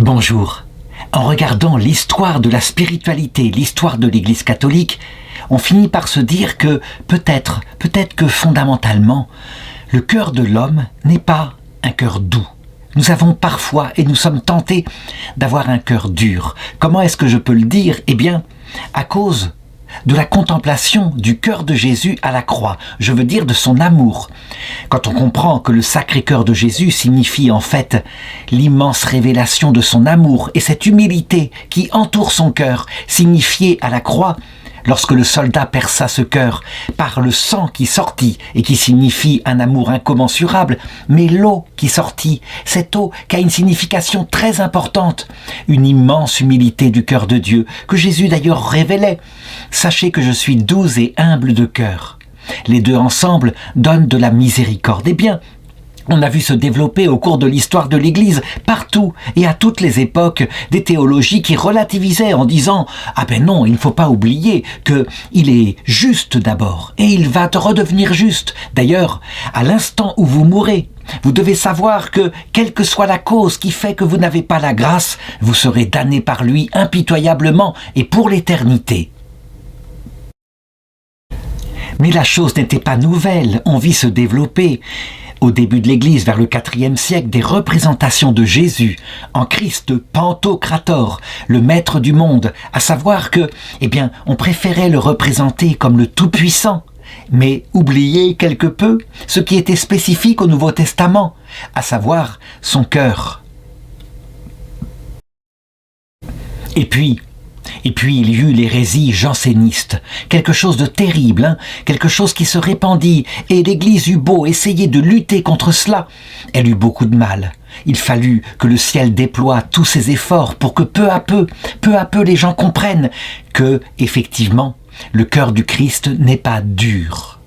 Bonjour. En regardant l'histoire de la spiritualité, l'histoire de l'Église catholique, on finit par se dire que peut-être que fondamentalement, le cœur de l'homme n'est pas un cœur doux. Nous avons parfois, et nous sommes tentés d'avoir un cœur dur. Comment est-ce que je peux le dire ? Eh bien, à cause de la contemplation du cœur de Jésus à la croix, je veux dire de son amour. Quand on comprend que le Sacré-Cœur de Jésus signifie en fait l'immense révélation de son amour et cette humilité qui entoure son cœur, signifiée à la croix, lorsque le soldat perça ce cœur par le sang qui sortit et qui signifie un amour incommensurable, mais l'eau qui sortit, cette eau qui a une signification très importante, une immense humilité du cœur de Dieu, que Jésus d'ailleurs révélait. Sachez que je suis doux et humble de cœur. Les deux ensemble donnent de la miséricorde. Eh bien, on a vu se développer au cours de l'histoire de l'Église, partout et à toutes les époques, des théologies qui relativisaient en disant « Ah ben non, il ne faut pas oublier qu'il est juste d'abord, et il va redevenir juste. D'ailleurs, à l'instant où vous mourrez, vous devez savoir que, quelle que soit la cause qui fait que vous n'avez pas la grâce, vous serez damné par lui impitoyablement et pour l'éternité. » Mais la chose n'était pas nouvelle, on vit se développer. Au début de l'Église, vers le IVe siècle, des représentations de Jésus en Christ Pantocrator, le maître du monde, à savoir que, on préférait le représenter comme le Tout-Puissant, mais oublier quelque peu ce qui était spécifique au Nouveau Testament, à savoir son cœur. Et puis, il y eut l'hérésie janséniste, quelque chose de terrible, quelque chose qui se répandit, et l'Église eut beau essayer de lutter contre cela, elle eut beaucoup de mal. Il fallut que le ciel déploie tous ses efforts pour que peu à peu les gens comprennent que, effectivement, le cœur du Christ n'est pas dur.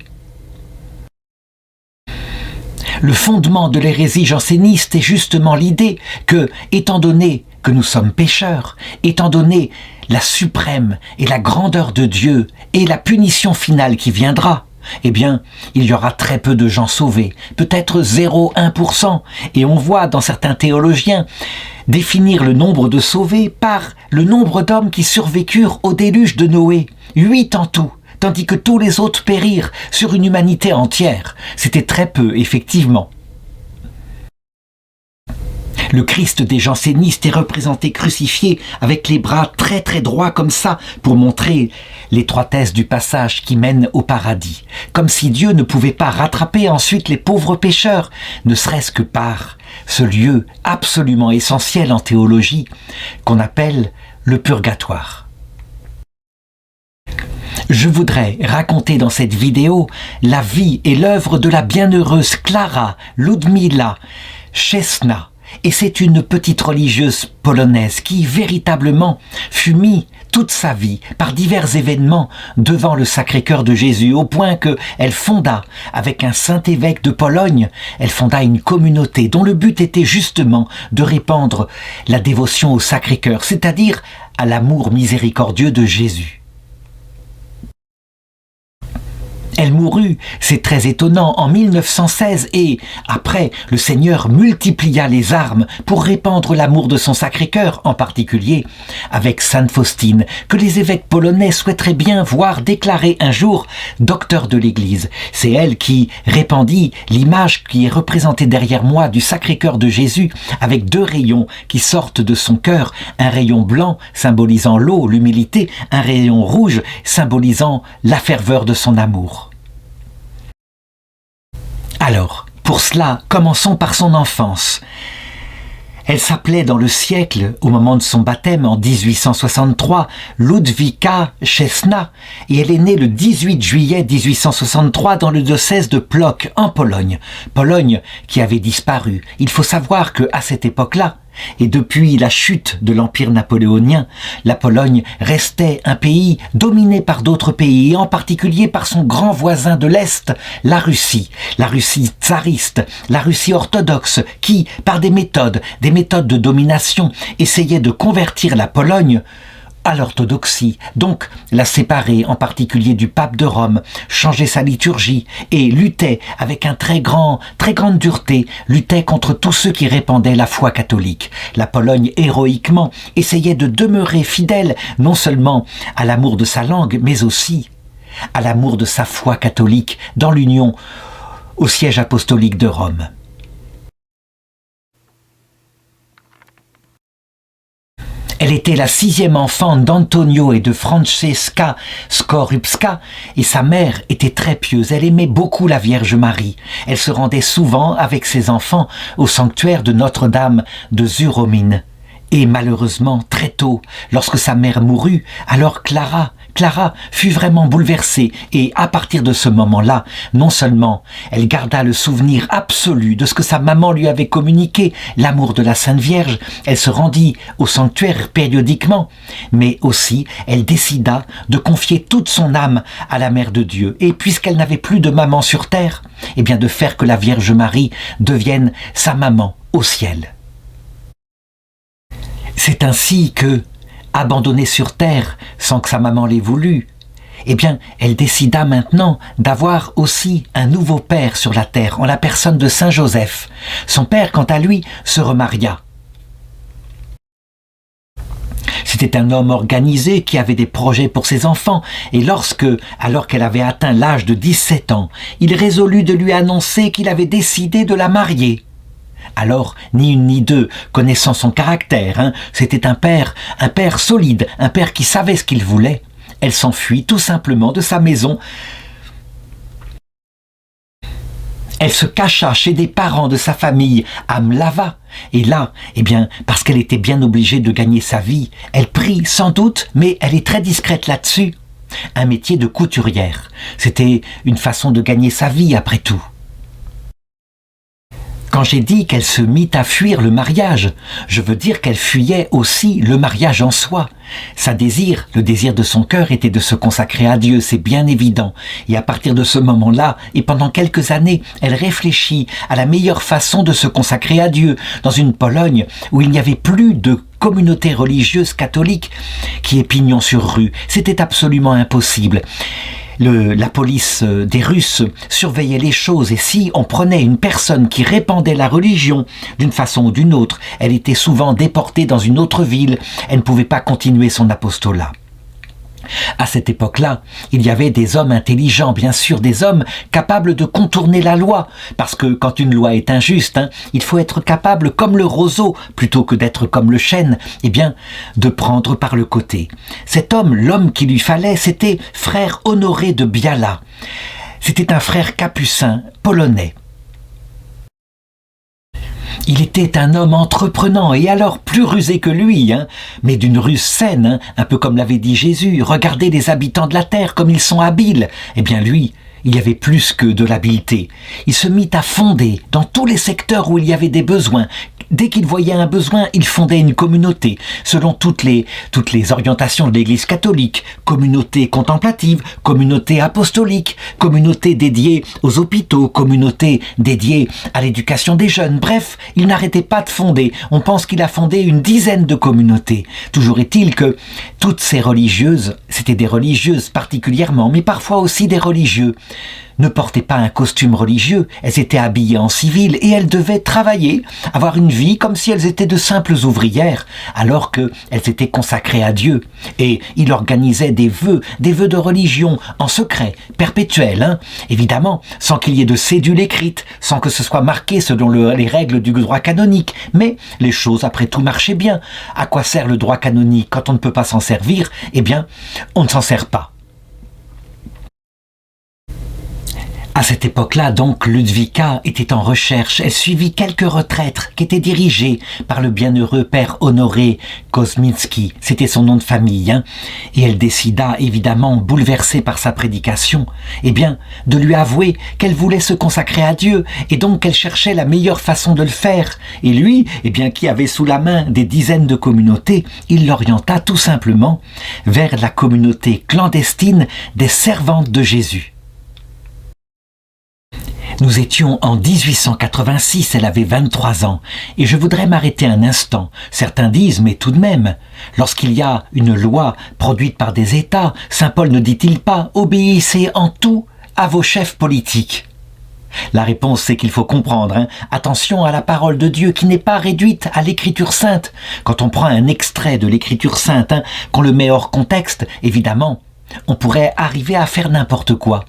Le fondement de l'hérésie janséniste est justement l'idée que, étant donné que nous sommes pécheurs, étant donné la suprême et la grandeur de Dieu et la punition finale qui viendra, il y aura très peu de gens sauvés, peut-être 0,1%. Et on voit dans certains théologiens définir le nombre de sauvés par le nombre d'hommes qui survécurent au déluge de Noé, 8 en tout. Tandis que tous les autres périrent sur une humanité entière. C'était très peu, effectivement. Le Christ des jansénistes est représenté crucifié avec les bras très très droits comme ça pour montrer l'étroitesse du passage qui mène au paradis. Comme si Dieu ne pouvait pas rattraper ensuite les pauvres pécheurs, ne serait-ce que par ce lieu absolument essentiel en théologie qu'on appelle le purgatoire. Je voudrais raconter dans cette vidéo la vie et l'œuvre de la bienheureuse Klara Ludmila Chesna. Et c'est une petite religieuse polonaise qui véritablement fut mise toute sa vie par divers événements devant le Sacré-Cœur de Jésus, au point qu'elle fonda, avec un saint évêque de Pologne, elle fonda une communauté dont le but était justement de répandre la dévotion au Sacré-Cœur, c'est-à-dire à l'amour miséricordieux de Jésus. Elle mourut, c'est très étonnant, en 1916 et, après, le Seigneur multiplia les armes pour répandre l'amour de son Sacré-Cœur, en particulier avec Sainte Faustine, que les évêques polonais souhaiteraient bien voir déclarer un jour docteur de l'Église. C'est elle qui répandit l'image qui est représentée derrière moi du Sacré-Cœur de Jésus, avec 2 rayons qui sortent de son cœur, un rayon blanc symbolisant l'eau, l'humilité, un rayon rouge symbolisant la ferveur de son amour. Alors, pour cela, commençons par son enfance. Elle s'appelait dans le siècle, au moment de son baptême en 1863, Ludwika Chesna, et elle est née le 18 juillet 1863 dans le diocèse de Płock, en Pologne. Pologne qui avait disparu. Il faut savoir qu'à cette époque-là, et depuis la chute de l'Empire napoléonien, la Pologne restait un pays dominé par d'autres pays, et en particulier par son grand voisin de l'Est, la Russie tsariste, la Russie orthodoxe, qui, par des méthodes de domination, essayait de convertir la Pologne à l'orthodoxie, donc la séparer en particulier du pape de Rome, changer sa liturgie et luttait avec très grande dureté, luttait contre tous ceux qui répandaient la foi catholique. La Pologne héroïquement essayait de demeurer fidèle non seulement à l'amour de sa langue, mais aussi à l'amour de sa foi catholique dans l'union au siège apostolique de Rome. Elle était la 6e enfant d'Antonio et de Francesca Skorupska et sa mère était très pieuse. Elle aimait beaucoup la Vierge Marie. Elle se rendait souvent avec ses enfants au sanctuaire de Notre-Dame de Zuromine. Et malheureusement, très tôt, lorsque sa mère mourut, alors Clara fut vraiment bouleversée et à partir de ce moment-là, non seulement elle garda le souvenir absolu de ce que sa maman lui avait communiqué, l'amour de la Sainte Vierge, elle se rendit au sanctuaire périodiquement, mais aussi elle décida de confier toute son âme à la Mère de Dieu et puisqu'elle n'avait plus de maman sur terre, eh bien de faire que la Vierge Marie devienne sa maman au ciel. C'est ainsi que, abandonnée sur terre sans que sa maman l'ait voulu, eh bien, elle décida maintenant d'avoir aussi un nouveau père sur la terre, en la personne de Saint Joseph. Son père, quant à lui, se remaria. C'était un homme organisé qui avait des projets pour ses enfants et alors qu'elle avait atteint l'âge de 17 ans, il résolut de lui annoncer qu'il avait décidé de la marier. Alors, ni une ni deux, connaissant son caractère, c'était un père solide, un père qui savait ce qu'il voulait. Elle s'enfuit tout simplement de sa maison. Elle se cacha chez des parents de sa famille à Mlava. Et là, eh bien, parce qu'elle était bien obligée de gagner sa vie, elle prit sans doute, mais elle est très discrète là-dessus, un métier de couturière. C'était une façon de gagner sa vie après tout. Quand j'ai dit qu'elle se mit à fuir le mariage, je veux dire qu'elle fuyait aussi le mariage en soi. Le désir de son cœur était de se consacrer à Dieu, c'est bien évident. Et à partir de ce moment-là, et pendant quelques années, elle réfléchit à la meilleure façon de se consacrer à Dieu, dans une Pologne où il n'y avait plus de communauté religieuse catholique qui est pignon sur rue. C'était absolument impossible. La police des Russes surveillait les choses et si on prenait une personne qui répandait la religion d'une façon ou d'une autre, elle était souvent déportée dans une autre ville, elle ne pouvait pas continuer son apostolat. À cette époque-là, il y avait des hommes intelligents, bien sûr, des hommes capables de contourner la loi, parce que quand une loi est injuste, il faut être capable, comme le roseau, plutôt que d'être comme le chêne, eh bien, de prendre par le côté. Cet homme, l'homme qu'il lui fallait, c'était frère Honoré de Biala. C'était un frère capucin, polonais. Il était un homme entreprenant et alors plus rusé que lui, mais d'une ruse saine, un peu comme l'avait dit Jésus. Regardez les habitants de la terre comme ils sont habiles. Eh bien lui, il y avait plus que de l'habileté. Il se mit à fonder dans tous les secteurs où il y avait des besoins. Dès qu'il voyait un besoin, il fondait une communauté, selon toutes les orientations de l'Église catholique, communauté contemplative, communauté apostolique, communauté dédiée aux hôpitaux, communauté dédiée à l'éducation des jeunes. Bref, il n'arrêtait pas de fonder. On pense qu'il a fondé une dizaine de communautés. Toujours est-il que toutes ces religieuses, c'était des religieuses particulièrement, mais parfois aussi des religieux, ne portaient pas un costume religieux, elles étaient habillées en civil et elles devaient travailler, avoir une vie comme si elles étaient de simples ouvrières, alors qu'elles étaient consacrées à Dieu. Et il organisait des vœux de religion en secret, perpétuels, évidemment, sans qu'il y ait de cédule écrite, sans que ce soit marqué selon les règles du droit canonique. Mais les choses, après tout, marchaient bien. À quoi sert le droit canonique quand on ne peut pas s'en servir? Eh bien, on ne s'en sert pas. À cette époque-là, donc, Ludwika était en recherche. Elle suivit quelques retraites qui étaient dirigées par le bienheureux père Honoré Kosminski. C'était son nom de famille, Et elle décida, évidemment, bouleversée par sa prédication, de lui avouer qu'elle voulait se consacrer à Dieu et donc qu'elle cherchait la meilleure façon de le faire. Et lui, qui avait sous la main des dizaines de communautés, il l'orienta tout simplement vers la communauté clandestine des servantes de Jésus. Nous étions en 1886, elle avait 23 ans, et je voudrais m'arrêter un instant. Certains disent, mais tout de même, lorsqu'il y a une loi produite par des États, Saint Paul ne dit-il pas « obéissez en tout à vos chefs politiques ». La réponse, c'est qu'il faut comprendre, attention à la parole de Dieu qui n'est pas réduite à l'écriture sainte. Quand on prend un extrait de l'écriture sainte, qu'on le met hors contexte, évidemment, on pourrait arriver à faire n'importe quoi.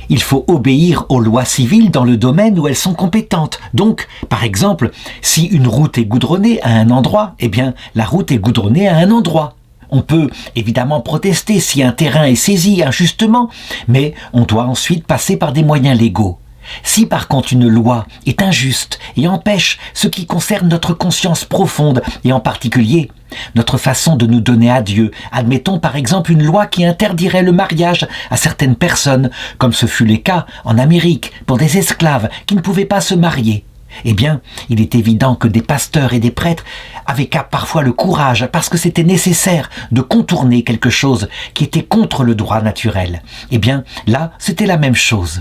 Il faut obéir aux lois civiles dans le domaine où elles sont compétentes. Donc, par exemple, si une route est goudronnée à un endroit, eh bien, la route est goudronnée à un endroit. On peut évidemment protester si un terrain est saisi injustement, mais on doit ensuite passer par des moyens légaux. Si par contre une loi est injuste et empêche ce qui concerne notre conscience profonde, et en particulier notre façon de nous donner à Dieu, admettons par exemple une loi qui interdirait le mariage à certaines personnes, comme ce fut le cas en Amérique pour des esclaves qui ne pouvaient pas se marier, eh bien, il est évident que des pasteurs et des prêtres avaient parfois le courage, parce que c'était nécessaire de contourner quelque chose qui était contre le droit naturel. Eh bien, là, c'était la même chose.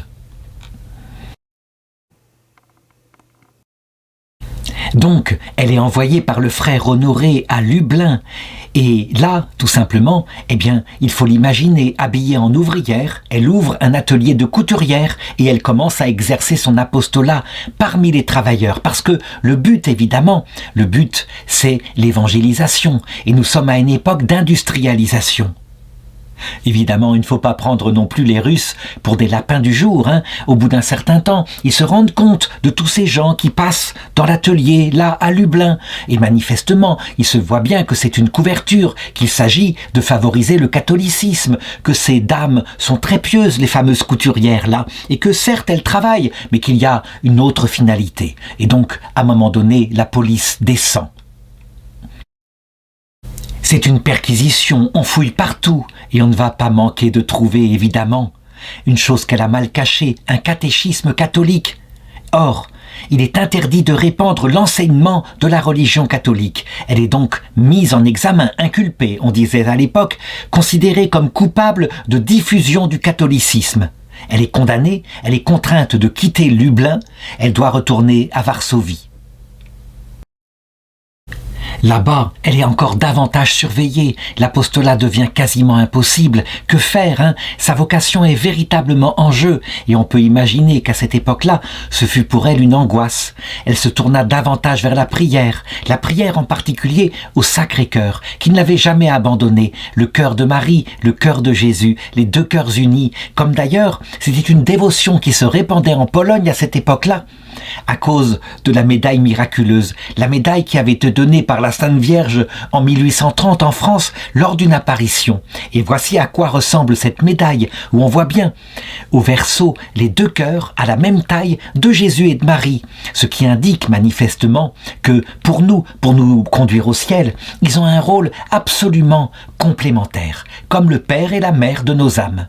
Donc, elle est envoyée par le frère Honoré à Lublin. Et là, tout simplement, eh bien, il faut l'imaginer habillée en ouvrière. Elle ouvre un atelier de couturière et elle commence à exercer son apostolat parmi les travailleurs. Parce que le but, évidemment, c'est l'évangélisation. Et nous sommes à une époque d'industrialisation. Évidemment, il ne faut pas prendre non plus les Russes pour des lapins du jour. Au bout d'un certain temps, ils se rendent compte de tous ces gens qui passent dans l'atelier, là, à Lublin. Et manifestement, ils se voient bien que c'est une couverture, qu'il s'agit de favoriser le catholicisme, que ces dames sont très pieuses, les fameuses couturières, là, et que certes, elles travaillent, mais qu'il y a une autre finalité. Et donc, à un moment donné, la police descend. C'est une perquisition, on fouille partout et on ne va pas manquer de trouver, évidemment, une chose qu'elle a mal cachée, un catéchisme catholique. Or, il est interdit de répandre l'enseignement de la religion catholique. Elle est donc mise en examen, inculpée, on disait à l'époque, considérée comme coupable de diffusion du catholicisme. Elle est condamnée, elle est contrainte de quitter Lublin, elle doit retourner à Varsovie. Là-bas, elle est encore davantage surveillée. L'apostolat devient quasiment impossible. Que faire, Sa vocation est véritablement en jeu. Et on peut imaginer qu'à cette époque-là, ce fut pour elle une angoisse. Elle se tourna davantage vers la prière en particulier au Sacré-Cœur, qui ne l'avait jamais abandonné. Le cœur de Marie, le cœur de Jésus, les deux cœurs unis. Comme d'ailleurs, c'était une dévotion qui se répandait en Pologne à cette époque-là, à cause de la médaille miraculeuse, la médaille qui avait été donnée par la Sainte Vierge en 1830 en France lors d'une apparition. Et voici à quoi ressemble cette médaille, où on voit bien au verso les deux cœurs à la même taille de Jésus et de Marie, ce qui indique manifestement que pour nous conduire au ciel, ils ont un rôle absolument complémentaire, comme le Père et la Mère de nos âmes.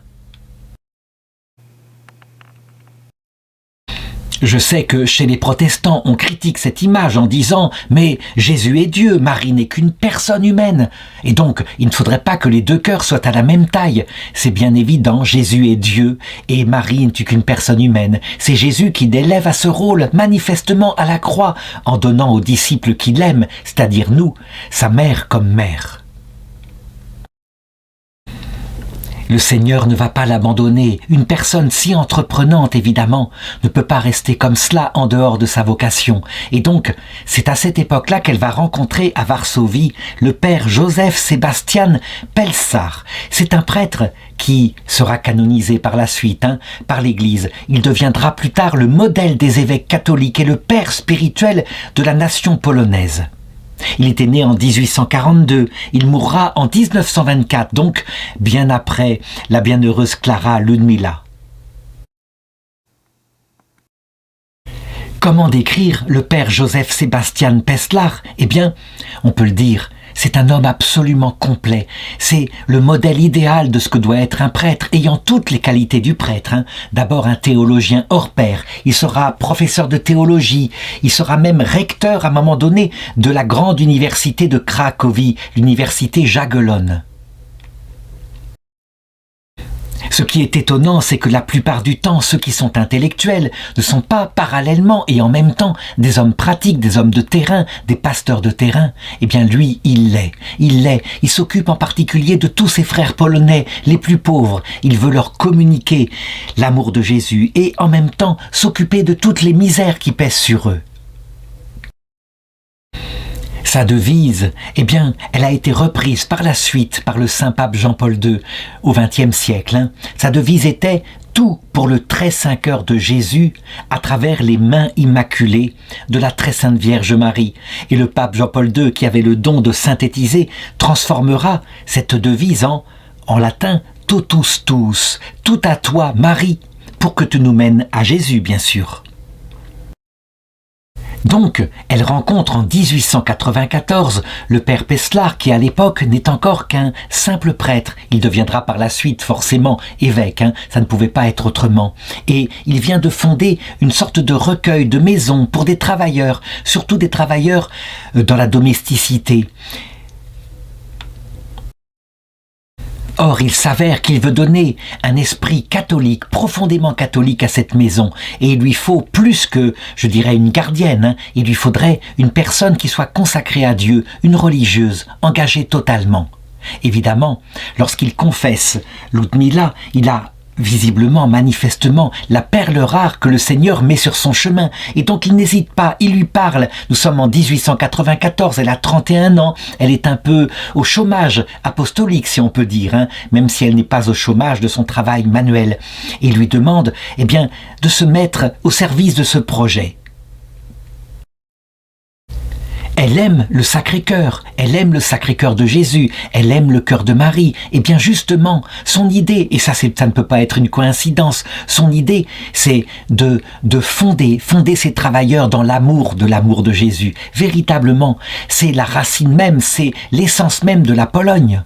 Je sais que chez les protestants, on critique cette image en disant « Mais Jésus est Dieu, Marie n'est qu'une personne humaine. » Et donc, il ne faudrait pas que les deux cœurs soient à la même taille. C'est bien évident, Jésus est Dieu et Marie n'est qu'une personne humaine. C'est Jésus qui l'élève à ce rôle, manifestement à la croix, en donnant aux disciples qui l'aiment, c'est-à-dire nous, sa mère comme mère. Le Seigneur ne va pas l'abandonner. Une personne si entreprenante, évidemment, ne peut pas rester comme cela en dehors de sa vocation. Et donc, c'est à cette époque-là qu'elle va rencontrer à Varsovie le père Joseph Sebastian Pelsar. C'est un prêtre qui sera canonisé par la suite, par l'Église. Il deviendra plus tard le modèle des évêques catholiques et le père spirituel de la nation polonaise. Il était né en 1842, il mourra en 1924, donc bien après la bienheureuse Clara Ludmila. Comment décrire le père Joseph Sebastian Pelsar ? Eh bien, on peut le dire, c'est un homme absolument complet. C'est le modèle idéal de ce que doit être un prêtre, ayant toutes les qualités du prêtre. D'abord un théologien hors pair, il sera professeur de théologie, il sera même recteur à un moment donné de la grande université de Cracovie, l'université Jagellonne. Ce Ce qui est étonnant, c'est que la plupart du temps, ceux qui sont intellectuels ne sont pas parallèlement et en même temps des hommes pratiques, des hommes de terrain, des pasteurs de terrain. Eh bien lui, il l'est. Il s'occupe en particulier de tous ses frères polonais, les plus pauvres. Il veut leur communiquer l'amour de Jésus et en même temps s'occuper de toutes les misères qui pèsent sur eux. Sa devise, eh bien, elle a été reprise par la suite par le saint pape Jean-Paul II au XXe siècle. Sa devise était « Tout pour le très saint cœur de Jésus à travers les mains immaculées de la très sainte Vierge Marie ». Et le pape Jean-Paul II, qui avait le don de synthétiser, transformera cette devise en latin « Totus tuus », « Tout à toi, Marie », pour que tu nous mènes à Jésus, bien sûr. Donc, elle rencontre en 1894 le père Peslar qui à l'époque n'est encore qu'un simple prêtre. Il deviendra par la suite forcément évêque, ça ne pouvait pas être autrement. Et il vient de fonder une sorte de recueil de maisons pour des travailleurs, surtout des travailleurs dans la domesticité. Or, il s'avère qu'il veut donner un esprit catholique, profondément catholique à cette maison. Et il lui faut plus que, je dirais, une gardienne. Il lui faudrait une personne qui soit consacrée à Dieu, une religieuse, engagée totalement. Évidemment, lorsqu'il confesse Ludmila, il a visiblement, manifestement, la perle rare que le Seigneur met sur son chemin. Et donc il n'hésite pas, il lui parle. Nous sommes en 1894, elle a 31 ans, elle est un peu au chômage apostolique, si on peut dire, même si elle n'est pas au chômage de son travail manuel. Et il lui demande, eh bien, de se mettre au service de ce projet. Elle aime le Sacré-Cœur, elle aime le Sacré-Cœur de Jésus, elle aime le cœur de Marie. Et bien justement, son idée, et ça ne peut pas être une coïncidence, son idée, c'est de fonder ces travailleurs dans l'amour de Jésus. Véritablement, c'est la racine même, c'est l'essence même de la Pologne.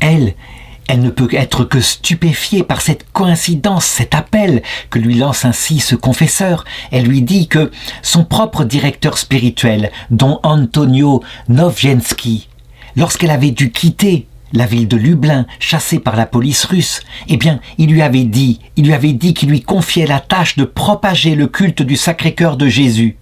Elle ne peut être que stupéfiée par cette coïncidence, cet appel que lui lance ainsi ce confesseur. Elle lui dit que son propre directeur spirituel, don Antonio Nowienski, lorsqu'elle avait dû quitter la ville de Lublin, chassée par la police russe, eh bien, il lui avait dit qu'il lui confiait la tâche de propager le culte du Sacré-Cœur de Jésus.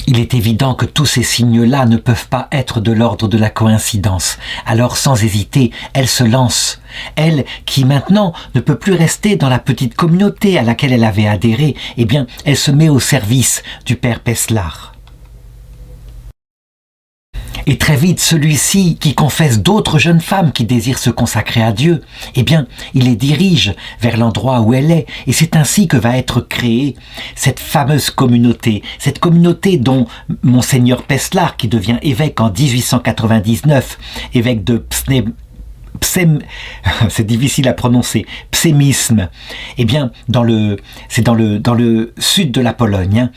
Il est évident que tous ces signes-là ne peuvent pas être de l'ordre de la coïncidence. Alors, sans hésiter, elle se lance. Elle, qui maintenant ne peut plus rester dans la petite communauté à laquelle elle avait adhéré, eh bien, elle se met au service du père Peslar. Et très vite, celui-ci, qui confesse d'autres jeunes femmes qui désirent se consacrer à Dieu, eh bien, il les dirige vers l'endroit où elle est. Et c'est ainsi que va être créée cette fameuse communauté. Cette communauté dont Monseigneur Peslar, qui devient évêque en 1899, évêque de c'est difficile à prononcer, Przemysl, eh bien, c'est dans le sud de la Pologne,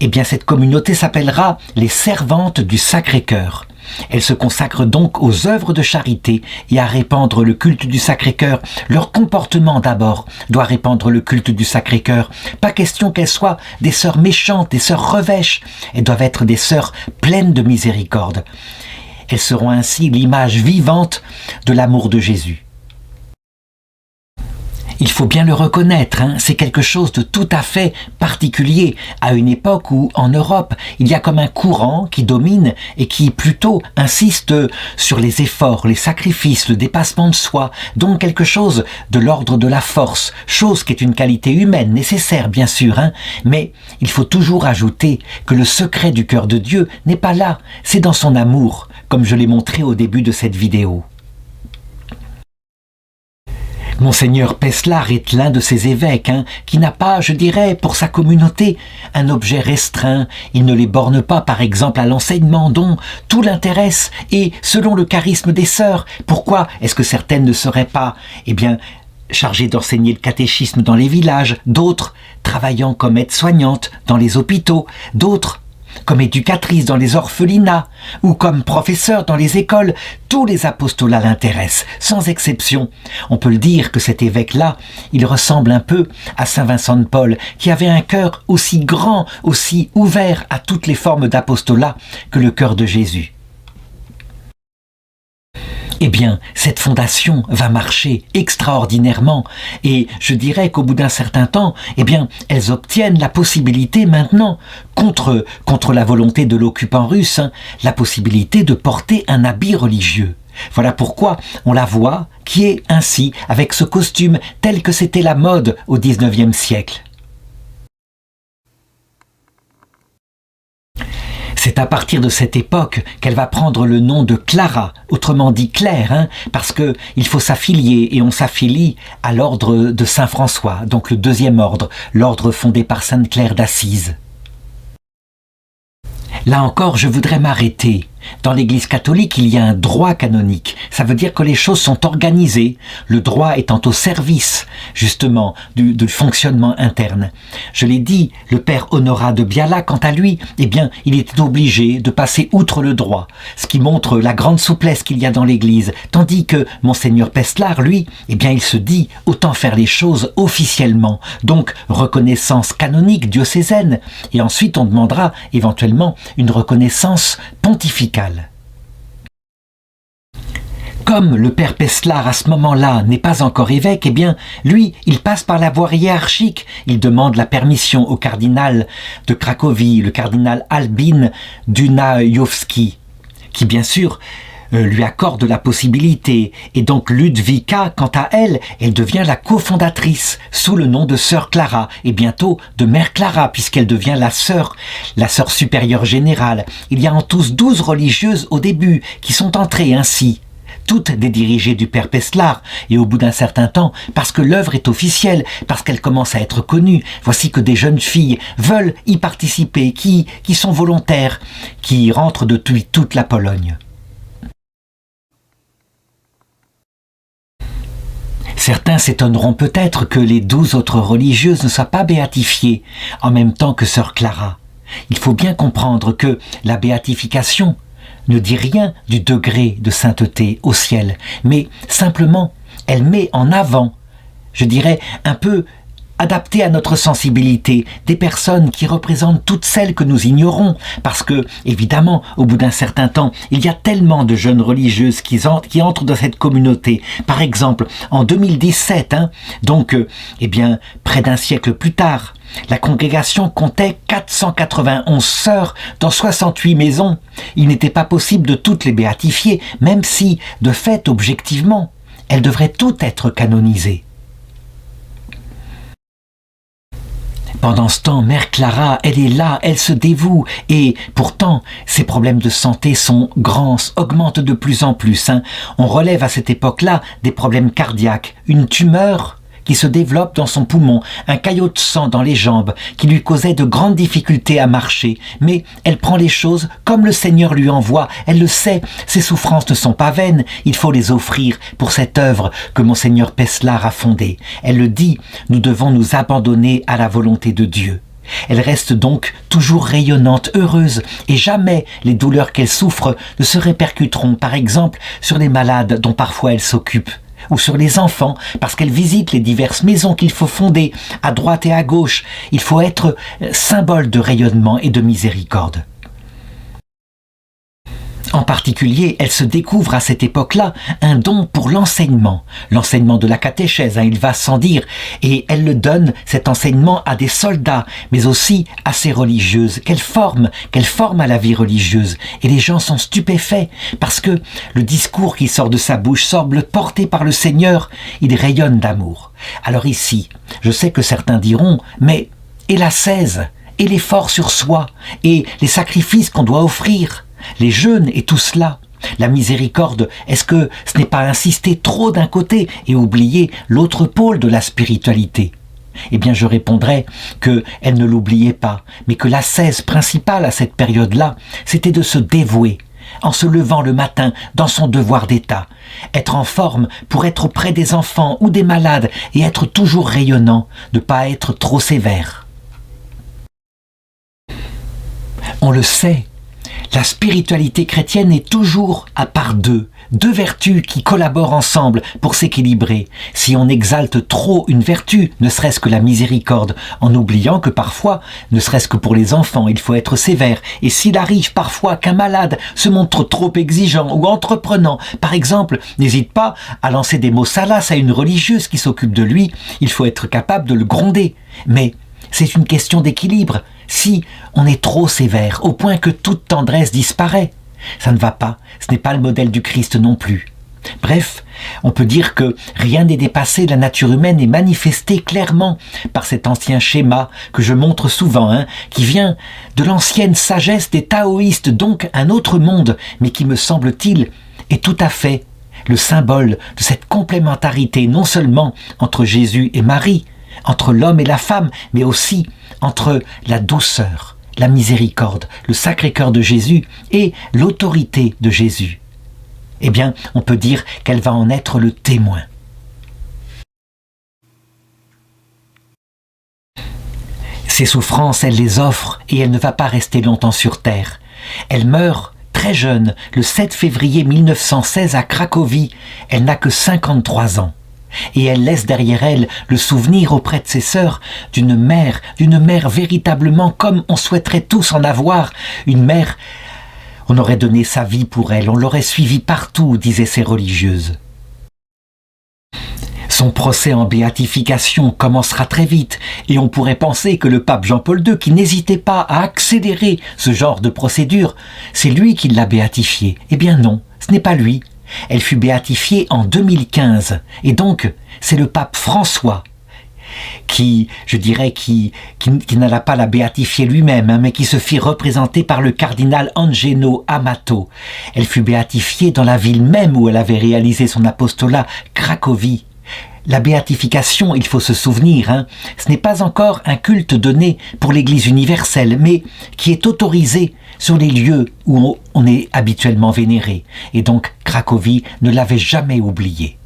eh bien, cette communauté s'appellera les Servantes du Sacré-Cœur. Elles se consacrent donc aux œuvres de charité et à répandre le culte du Sacré-Cœur. Leur comportement d'abord doit répandre le culte du Sacré-Cœur. Pas question qu'elles soient des sœurs méchantes, des sœurs revêches. Elles doivent être des sœurs pleines de miséricorde. Elles seront ainsi l'image vivante de l'amour de Jésus. Il faut bien le reconnaître, c'est quelque chose de tout à fait particulier à une époque où, en Europe, il y a comme un courant qui domine et qui plutôt insiste sur les efforts, les sacrifices, le dépassement de soi, donc quelque chose de l'ordre de la force, chose qui est une qualité humaine nécessaire bien sûr, mais il faut toujours ajouter que le secret du cœur de Dieu n'est pas là, c'est dans son amour, comme je l'ai montré au début de cette vidéo. Monseigneur Peslar est l'un de ces évêques qui n'a pas, je dirais, pour sa communauté, un objet restreint. Il ne les borne pas, par exemple, à l'enseignement dont tout l'intéresse et selon le charisme des sœurs. Pourquoi est-ce que certaines ne seraient pas, chargées d'enseigner le catéchisme dans les villages, d'autres travaillant comme aides-soignantes dans les hôpitaux, d'autres comme éducatrice dans les orphelinats ou comme professeur dans les écoles, tous les apostolats l'intéressent, sans exception. On peut le dire que cet évêque-là, il ressemble un peu à saint Vincent de Paul, qui avait un cœur aussi grand, aussi ouvert à toutes les formes d'apostolat que le cœur de Jésus. eh bien, cette fondation va marcher extraordinairement. Et je dirais qu'au bout d'un certain temps, eh bien, elles obtiennent la possibilité maintenant, contre la volonté de l'occupant russe, la possibilité de porter un habit religieux. Voilà pourquoi on la voit qui est ainsi, avec ce costume tel que c'était la mode au XIXe siècle. C'est à partir de cette époque qu'elle va prendre le nom de Clara, autrement dit Claire, parce qu'il faut s'affilier, et on s'affilie à l'ordre de Saint François, donc le deuxième ordre, l'ordre fondé par Sainte Claire d'Assise. Là encore, je voudrais m'arrêter. Dans l'Église catholique, il y a un droit canonique. Ça veut dire que les choses sont organisées, le droit étant au service, justement, du fonctionnement interne. Je l'ai dit, le père Honorat de Biala, quant à lui, eh bien, il était obligé de passer outre le droit, ce qui montre la grande souplesse qu'il y a dans l'Église, tandis que Monseigneur Peslar, lui, eh bien, il se dit, autant faire les choses officiellement, donc reconnaissance canonique diocésaine, et ensuite on demandera éventuellement une reconnaissance pontificale. Comme le père Peslar à ce moment-là n'est pas encore évêque, eh bien, lui, il passe par la voie hiérarchique. Il demande la permission au cardinal de Cracovie, le cardinal Albin Dunajowski, qui bien sûr lui accorde la possibilité. Et donc Ludwika, quant à elle, elle devient la cofondatrice sous le nom de sœur Clara et bientôt de mère Clara puisqu'elle devient la sœur supérieure générale. Il y a en tous 12 religieuses au début qui sont entrées ainsi. Toutes des dirigées du père Peslar, et au bout d'un certain temps, parce que l'œuvre est officielle, parce qu'elle commence à être connue, voici que des jeunes filles veulent y participer, qui sont volontaires, qui rentrent de toute la Pologne. Certains s'étonneront peut-être que les 12 autres religieuses ne soient pas béatifiées en même temps que sœur Clara. Il faut bien comprendre que la béatification ne dit rien du degré de sainteté au ciel, mais simplement elle met en avant, je dirais un peu adapté à notre sensibilité, des personnes qui représentent toutes celles que nous ignorons, parce que, évidemment, au bout d'un certain temps, il y a tellement de jeunes religieuses qui entrent dans cette communauté. Par exemple, en 2017, donc, près d'un siècle plus tard, la congrégation comptait 491 sœurs dans 68 maisons. Il n'était pas possible de toutes les béatifier, même si, de fait, objectivement, elles devraient toutes être canonisées. Pendant ce temps, Mère Clara, elle est là, elle se dévoue, et pourtant, ses problèmes de santé sont grands, augmentent de plus en plus. On relève à cette époque-là des problèmes cardiaques, une tumeur qui se développe dans son poumon, un caillot de sang dans les jambes qui lui causait de grandes difficultés à marcher. Mais elle prend les choses comme le Seigneur lui envoie. Elle le sait, ses souffrances ne sont pas vaines. Il faut les offrir pour cette œuvre que Monseigneur Peslar a fondée. Elle le dit, nous devons nous abandonner à la volonté de Dieu. Elle reste donc toujours rayonnante, heureuse, et jamais les douleurs qu'elle souffre ne se répercuteront, par exemple, sur les malades dont parfois elle s'occupe, ou sur les enfants, parce qu'elle visite les diverses maisons qu'il faut fonder, à droite et à gauche. Il faut être symbole de rayonnement et de miséricorde. En particulier, elle se découvre à cette époque-là un don pour l'enseignement de la catéchèse, il va sans dire, et elle le donne, cet enseignement, à des soldats, mais aussi à ses religieuses, qu'elle forme à la vie religieuse. Et les gens sont stupéfaits, parce que le discours qui sort de sa bouche semble porté par le Seigneur, il rayonne d'amour. Alors ici, je sais que certains diront, mais et l'ascèse, et l'effort sur soi, et les sacrifices qu'on doit offrir, les jeûnes et tout cela, la miséricorde, est-ce que ce n'est pas insister trop d'un côté et oublier l'autre pôle de la spiritualité? Eh bien, je répondrai qu'elle ne l'oubliait pas, mais que l'ascèse principale à cette période-là, c'était de se dévouer, en se levant le matin dans son devoir d'État, être en forme pour être auprès des enfants ou des malades et être toujours rayonnant, ne pas être trop sévère. On le sait, La spiritualité chrétienne est toujours à part deux vertus qui collaborent ensemble pour s'équilibrer. Si on exalte trop une vertu, ne serait-ce que la miséricorde, en oubliant que parfois, ne serait-ce que pour les enfants, il faut être sévère, et s'il arrive parfois qu'un malade se montre trop exigeant ou entreprenant, par exemple, n'hésite pas à lancer des mots salaces à une religieuse qui s'occupe de lui, il faut être capable de le gronder. Mais c'est une question d'équilibre. Si on est trop sévère, au point que toute tendresse disparaît, ça ne va pas, ce n'est pas le modèle du Christ non plus. Bref, on peut dire que rien n'est dépassé, la nature humaine est manifestée clairement par cet ancien schéma que je montre souvent, qui vient de l'ancienne sagesse des taoïstes, donc un autre monde, mais qui me semble-t-il est tout à fait le symbole de cette complémentarité non seulement entre Jésus et Marie, entre l'homme et la femme, mais aussi entre la douceur, la miséricorde, le Sacré-Cœur de Jésus et l'autorité de Jésus. Eh bien, on peut dire qu'elle va en être le témoin. Ses souffrances, elle les offre et elle ne va pas rester longtemps sur terre. Elle meurt très jeune, le 7 février 1916 à Cracovie. Elle n'a que 53 ans. Et elle laisse derrière elle le souvenir auprès de ses sœurs d'une mère véritablement comme on souhaiterait tous en avoir, une mère. On aurait donné sa vie pour elle, on l'aurait suivie partout, disaient ces religieuses. Son procès en béatification commencera très vite et on pourrait penser que le pape Jean-Paul II, qui n'hésitait pas à accélérer ce genre de procédure, c'est lui qui l'a béatifiée. Eh bien non, ce n'est pas lui. Elle fut béatifiée en 2015 et donc c'est le pape François qui n'alla pas la béatifier lui-même, mais qui se fit représenter par le cardinal Angelo Amato. Elle fut béatifiée dans la ville même où elle avait réalisé son apostolat, Cracovie. La béatification, il faut se souvenir, ce n'est pas encore un culte donné pour l'Église universelle, mais qui est autorisé sur les lieux où on est habituellement vénéré. Et donc, Cracovie ne l'avait jamais oublié.